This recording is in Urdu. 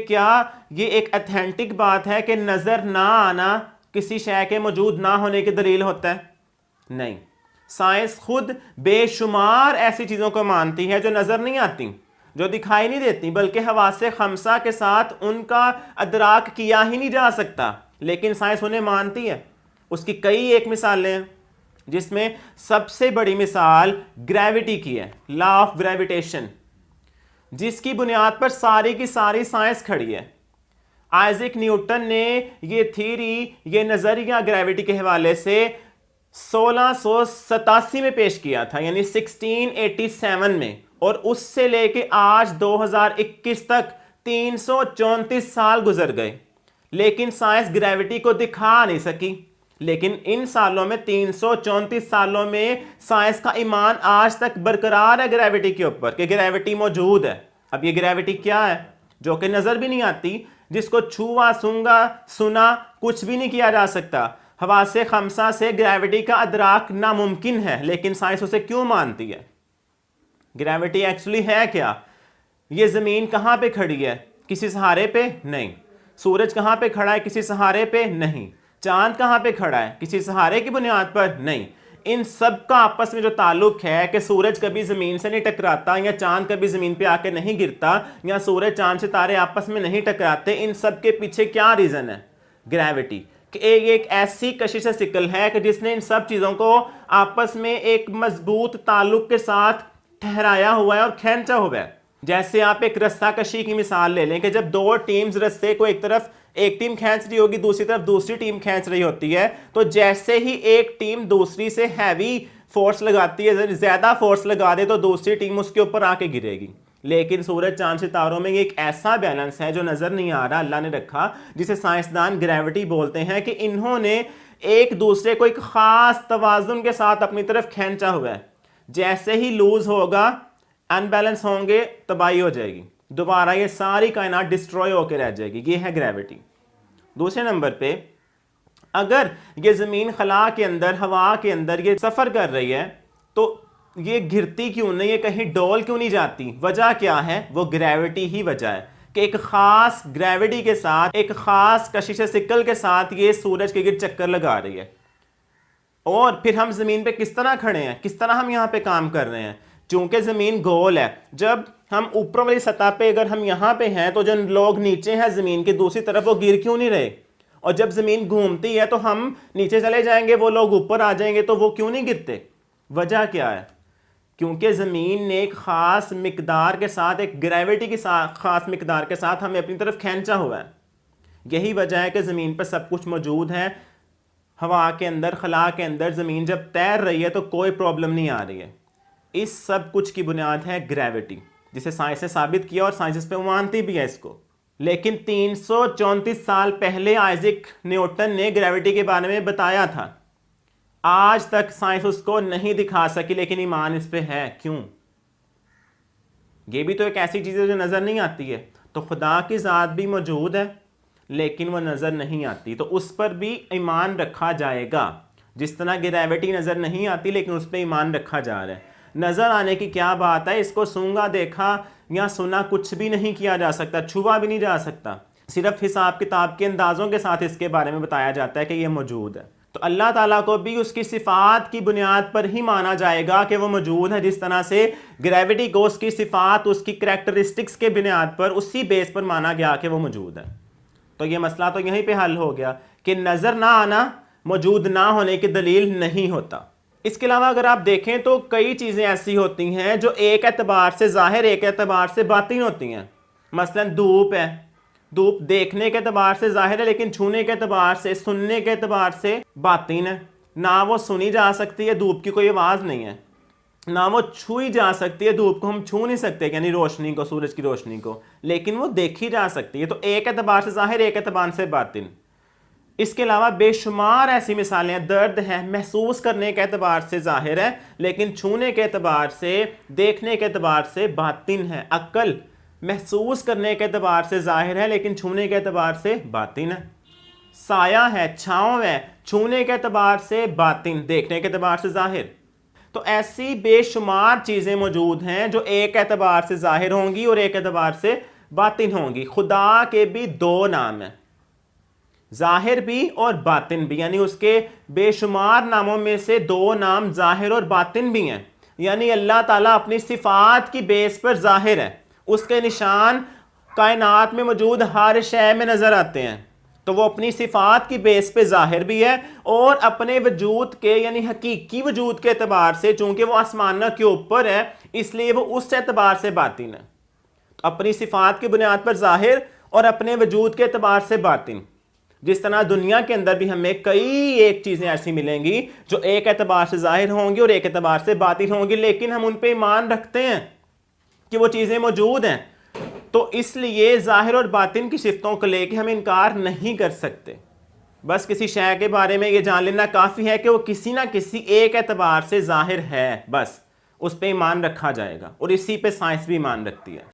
کیا یہ ایک اتھینٹک بات ہے کہ نظر نہ آنا کسی شے کے موجود نہ ہونے کی دلیل ہوتا ہے؟ نہیں، سائنس خود بے شمار ایسی چیزوں کو مانتی ہے جو نظر نہیں آتی، جو دکھائی نہیں دیتی، بلکہ حواس خمسہ کے ساتھ ان کا ادراک کیا ہی نہیں جا سکتا، لیکن سائنس انہیں مانتی ہے۔ اس کی کئی ایک مثالیں ہیں، جس میں سب سے بڑی مثال گریوٹی کی ہے، لا آف گریویٹیشن، جس کی بنیاد پر ساری کی ساری سائنس کھڑی ہے۔ آئزک نیوٹن نے یہ تھیری، یہ نظریہ گریوٹی کے حوالے سے 1687 میں پیش کیا تھا، یعنی 1687 میں، اور اس سے لے کے آج 2021 تک 334 سال گزر گئے، لیکن سائنس گریوٹی کو دکھا نہیں سکی۔ لیکن ان سالوں میں 334 سالوں میں سائنس کا ایمان آج تک برقرار ہے گریوٹی کے اوپر، کہ گریوٹی موجود ہے۔ اب یہ گریوٹی کیا ہے؟ جو کہ نظر بھی نہیں آتی، جس کو چھوا سونگا سنا کچھ بھی نہیں کیا جا سکتا۔ حواس خمسہ سے گریوٹی کا ادراک ناممکن ہے، لیکن سائنس اسے کیوں مانتی ہے؟ گریوٹی ایکچولی ہے کیا؟ یہ زمین کہاں پہ کھڑی ہے؟ کسی سہارے پہ؟ نہیں۔ سورج کہاں پہ کھڑا ہے؟ کسی سہارے پہ؟ نہیں۔ چاند کہاں پہ کھڑا ہے؟ کسی سہارے کی بنیاد پر؟ نہیں۔ ان سب کا آپس میں جو تعلق ہے کہ سورج کبھی زمین سے نہیں ٹکراتا، یا چاند کبھی زمین پہ آ کے نہیں گرتا، یا سورج چاند ستارے آپس میں نہیں ٹکراتے، ان سب کے پیچھے کیا ریزن ہے؟ گریوٹی، کہ ایک ایسی کشش ثقل ہے کہ جس نے ان سب چیزوں کو آپس میں ایک مضبوط تعلق کے ساتھ ٹھہرایا ہوا ہے اور کھینچا ہوا ہے۔ جیسے آپ ایک رسہ کشی کی مثال لے لیں، کہ جب دو ٹیمز رسے کو ایک طرف ایک ٹیم کھینچ رہی ہوگی، دوسری طرف دوسری ٹیم کھینچ رہی ہوتی ہے، تو جیسے ہی ایک ٹیم دوسری سے ہیوی فورس لگاتی ہے، زیادہ فورس لگا دے، تو دوسری ٹیم اس کے اوپر آ کے گرے گی۔ لیکن سورج چاند ستاروں میں یہ ایک ایسا بیلنس ہے جو نظر نہیں آ رہا، اللہ نے رکھا، جسے سائنسدان گریوٹی بولتے ہیں، کہ انہوں نے ایک دوسرے کو ایک خاص توازن کے ساتھ اپنی طرف کھینچا ہوا ہے۔ جیسے ہی لوز ہوگا، ان بیلنس ہوں گے، تباہی ہو جائے گی، دوبارہ یہ ساری کائنات ڈسٹروائے ہو کے رہ جائے گی۔ یہ ہے گریوٹی۔ دوسرے نمبر پہ، اگر یہ زمین خلا کے اندر، ہوا کے اندر یہ سفر کر رہی ہے، تو یہ گرتی کیوں نہیں؟ یہ کہیں ڈول کیوں نہیں جاتی؟ وجہ کیا ہے؟ وہ گریوٹی ہی وجہ ہے، کہ ایک خاص گریوٹی کے ساتھ، ایک خاص کشش ثقل کے ساتھ یہ سورج کے گرد چکر لگا رہی ہے۔ اور پھر ہم زمین پہ کس طرح کھڑے ہیں، کس طرح ہم یہاں پہ کام کر رہے ہیں؟ چونکہ زمین گول ہے، جب ہم اوپر والی سطح پہ اگر ہم یہاں پہ ہیں، تو جو لوگ نیچے ہیں زمین کی دوسری طرف، وہ گر کیوں نہیں رہے؟ اور جب زمین گھومتی ہے تو ہم نیچے چلے جائیں گے، وہ لوگ اوپر آ جائیں گے، تو وہ کیوں نہیں گرتے؟ وجہ کیا ہے؟ کیونکہ زمین نے ایک خاص مقدار کے ساتھ، ایک گریوٹی کی خاص مقدار کے ساتھ ہمیں اپنی طرف کھینچا ہوا ہے۔ یہی وجہ ہے کہ زمین پر سب کچھ موجود ہے۔ ہوا کے اندر، خلا کے اندر زمین جب تیر رہی ہے تو کوئی پرابلم نہیں آ رہی ہے۔ اس سب کچھ کی بنیاد ہے گریوٹی، جسے سائنس نے ثابت کیا، اور سائنس اس پہ مانتی بھی ہے اس کو۔ لیکن 334 سال پہلے آئزک نیوٹن نے گریوٹی کے بارے میں بتایا تھا۔ آج تک سائنس اس کو نہیں دکھا سکی، لیکن ایمان اس پہ ہے۔ کیوں؟ یہ بھی تو ایک ایسی چیز ہے جو نظر نہیں آتی ہے۔ تو خدا کی ذات بھی موجود ہے، لیکن وہ نظر نہیں آتی، تو اس پر بھی ایمان رکھا جائے گا۔ جس طرح گریوٹی نظر نہیں آتی، لیکن اس پہ ایمان رکھا جا رہا ہے۔ نظر آنے کی کیا بات ہے؟ اس کو سونگا، دیکھا یا سنا کچھ بھی نہیں کیا جا سکتا، چھوا بھی نہیں جا سکتا، صرف حساب کتاب کے اندازوں کے ساتھ اس کے بارے میں بتایا جاتا ہے کہ یہ موجود ہے۔ تو اللہ تعالیٰ کو بھی اس کی صفات کی بنیاد پر ہی مانا جائے گا کہ وہ موجود ہے، جس طرح سے گریوٹی کو اس کی صفات، اس کی کریکٹرسٹکس کے بنیاد پر، اسی بیس پر مانا گیا کہ وہ موجود ہے۔ تو یہ مسئلہ تو یہیں پہ حل ہو گیا کہ نظر نہ آنا موجود نہ ہونے کی دلیل نہیں ہوتا۔ اس کے علاوہ اگر آپ دیکھیں تو کئی چیزیں ایسی ہوتی ہیں جو ایک اعتبار سے ظاہر، ایک اعتبار سے باطن ہوتی ہیں۔ مثلا دھوپ ہے، دھوپ دیکھنے کے اعتبار سے ظاہر ہے، لیکن چھونے کے اعتبار سے، سننے کے اعتبار سے باطن ہے۔ نہ وہ سنی جا سکتی ہے، دھوپ کی کوئی آواز نہیں ہے، نہ وہ چھوئی جا سکتی ہے، دھوپ کو ہم چھو نہیں سکتے، یعنی روشنی کو، سورج کی روشنی کو، لیکن وہ دیکھی جا سکتی ہے۔ تو ایک اعتبار سے ظاہر، ایک اعتبار سے باطن۔ اس کے علاوہ بے شمار ایسی مثالیں ہیں۔ درد ہے، محسوس کرنے کے اعتبار سے ظاہر ہے، لیکن چھونے کے اعتبار سے، دیکھنے کے اعتبار سے باطن ہے۔ عقل محسوس کرنے کے اعتبار سے ظاہر ہے، لیکن چھونے کے اعتبار سے باطن ہے۔ سایہ ہے، چھاؤں ہے، چھونے کے اعتبار سے باطن، دیکھنے کے اعتبار سے ظاہر۔ تو ایسی بے شمار چیزیں موجود ہیں جو ایک اعتبار سے ظاہر ہوں گی اور ایک اعتبار سے باطن ہوں گی. خدا کے بھی دو نام ہیں, ظاہر بھی اور باطن بھی, یعنی اس کے بے شمار ناموں میں سے دو نام ظاہر اور باطن بھی ہیں. یعنی اللہ تعالیٰ اپنی صفات کی بیس پر ظاہر ہے, اس کے نشان کائنات میں موجود ہر شے میں نظر آتے ہیں, تو وہ اپنی صفات کی بیس پہ ظاہر بھی ہے, اور اپنے وجود کے یعنی حقیقی وجود کے اعتبار سے چونکہ وہ آسمانوں کے اوپر ہے اس لیے وہ اس اعتبار سے باطن ہے. اپنی صفات کی بنیاد پر ظاہر اور اپنے وجود کے اعتبار سے باطن. جس طرح دنیا کے اندر بھی ہمیں کئی ایک چیزیں ایسی ملیں گی جو ایک اعتبار سے ظاہر ہوں گی اور ایک اعتبار سے باطن ہوں گی, لیکن ہم ان پہ ایمان رکھتے ہیں کہ وہ چیزیں موجود ہیں, تو اس لیے ظاہر اور باطن کی صفتوں کو لے کے ہم انکار نہیں کر سکتے. بس کسی شے کے بارے میں یہ جان لینا کافی ہے کہ وہ کسی نہ کسی ایک اعتبار سے ظاہر ہے, بس اس پہ ایمان رکھا جائے گا, اور اسی پہ سائنس بھی ایمان رکھتی ہے.